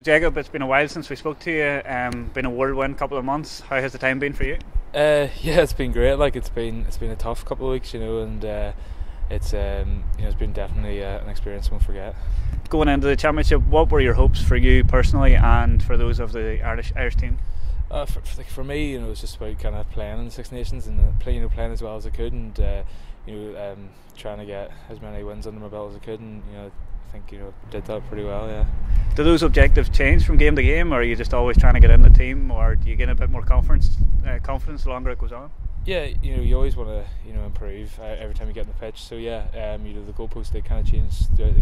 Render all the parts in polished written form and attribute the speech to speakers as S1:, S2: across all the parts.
S1: Jacob, it's been a while since we spoke to you. Been a whirlwind couple of months. How has the time been for you?
S2: Yeah, it's been great. Like it's been a tough couple of weeks, and it's it's been definitely an experience I won't forget.
S1: Going into the championship, what were your hopes for you personally and for those of the Irish team?
S2: For me, it was just about kind of playing in the Six Nations and playing as well as I could, and trying to get as many wins under my belt as I could, and I think did that pretty well. Yeah.
S1: Do those objectives change from game to game, or are you just always trying to get in the team, or do you get a bit more confidence the longer it goes on?
S2: Yeah, you always want to improve every time you get in the pitch. So yeah, the goalposts, they kind of change throughout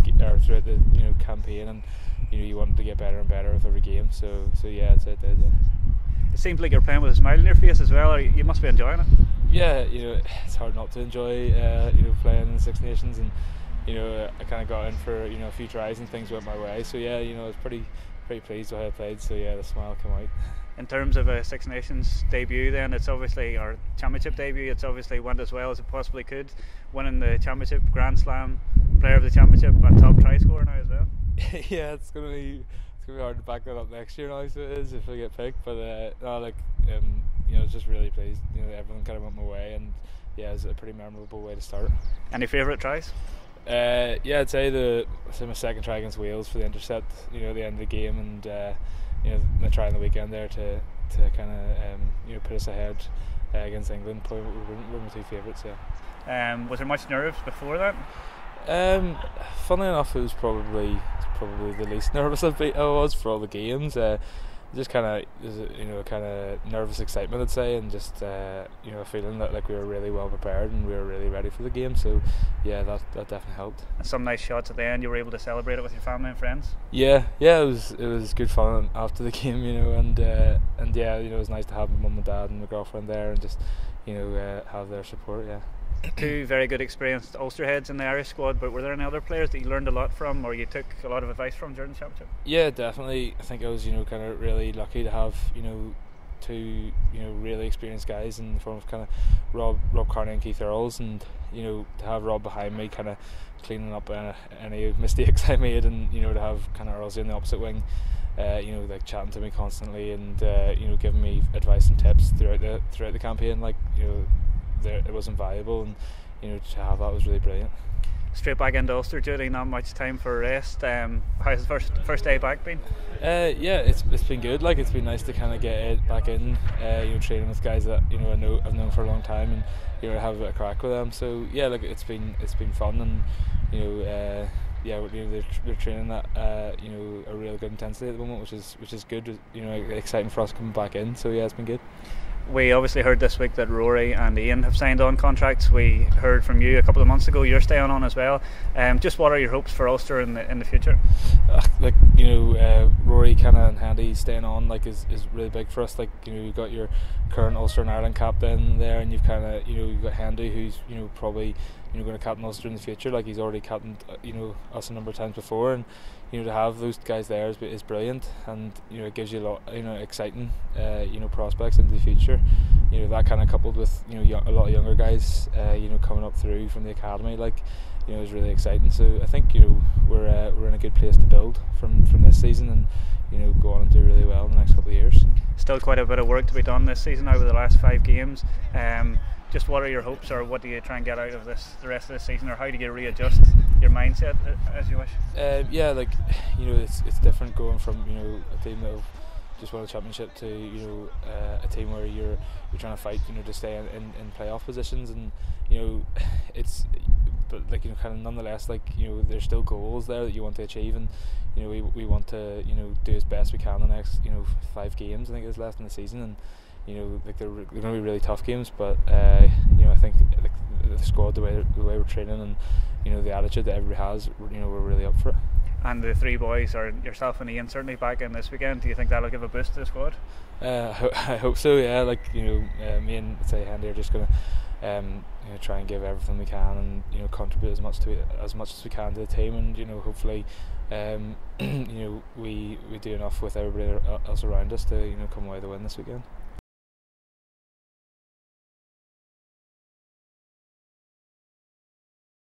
S2: the campaign, and you want to get better and better with every game. So yeah, it did. Yeah.
S1: It seems like you're playing with a smile on your face as well. You must be enjoying it.
S2: Yeah, it's hard not to enjoy playing in the Six Nations, and I kind of got in for a few tries and things went my way. So yeah, I was pretty pleased with how I played. So yeah, the smile came out.
S1: In terms of a Six Nations debut, then it's obviously our championship debut. It's obviously went as well as it possibly could, winning the championship, Grand Slam, player of the championship, and top try scorer now as well.
S2: Yeah, it's gonna be hard to back that up next year now. So it is if I get picked, but it's just really pleased. Everything kind of went my way, and yeah, it's a pretty memorable way to start. Any
S1: favourite tries?
S2: Yeah, I'd say my second try against Wales for the intercept. At the end of the game, and the try on the weekend there to kind of put us ahead against England. Probably were my two favourites. Yeah.
S1: Was there much nerves before that?
S2: Funnily enough, it was probably the least nervous I was for all the games. Just kind of kind of nervous excitement, I'd say, and just a feeling that like we were really well prepared and we were really ready for the game. So yeah, that definitely helped.
S1: And some nice shots at the end. You were able to celebrate it with your family and friends.
S2: Yeah, it was good fun after the game, and yeah, it was nice to have my mum and dad and my girlfriend there, and just have their support. Yeah.
S1: Two very good experienced Ulster heads in the Irish squad, but were there any other players that you learned a lot from or you took a lot of advice from during the championship?
S2: Yeah, definitely. I think I was kind of really lucky to have two really experienced guys in the form of kind of Rob Carney and Keith Earls, and to have Rob behind me kind of cleaning up any mistakes I made, and to have kind of Earls in the opposite wing, like chatting to me constantly, and giving me advice and tips throughout the campaign, it was invaluable, and to have that was really brilliant.
S1: Straight back into Ulster duty, not much time for rest. How's the first day back been?
S2: Yeah, it's been good. Like, it's been nice to kind of get back in, training with guys that I've known for a long time, and have a bit of crack with them. So yeah, like it's been fun, and they're training at a real good intensity at the moment, which is good. Exciting for us coming back in. So yeah, it's been good.
S1: We obviously heard this week that Rory and Ian have signed on contracts. We heard from you a couple of months ago you're staying on as well. Just what are your hopes for Ulster in the future?
S2: Rory kind of and Handy staying on is really big for us. You've got your current Ulster and Ireland captain there, and you've kind of you've got Handy, who's probably going to captain Ulster in the future. He's already captained us a number of times before, and to have those guys there is brilliant, and it gives you a lot exciting prospects into the future. That kind of coupled with a lot of younger guys coming up through from the academy is really exciting. So I think we're in a good place to build from this season, and go on and do really well in the next couple of years.
S1: Still quite a bit of work to be done this season over the last 5 games. Just what are your hopes, or what do you try and get out of the rest of the season, or how do you readjust your mindset as you wish?
S2: It's different going from a team that have just won a championship to a team where you're trying to fight to stay in playoff positions, and kind of nonetheless there's still goals there that you want to achieve, and we want to do as best we can the next 5 games I think is left in the season, and they're going to be really tough games, but I think the squad, the way we're training, and the attitude that everybody has, we're really up for it.
S1: And the 3 boys, or yourself and Ian, certainly back in this weekend. Do you think that'll give a boost to the squad?
S2: I hope so. Yeah, me and Handy are just going to try and give everything we can, and contribute as much as we can to the team, and hopefully we do enough with everybody else around us to come away with the win this weekend.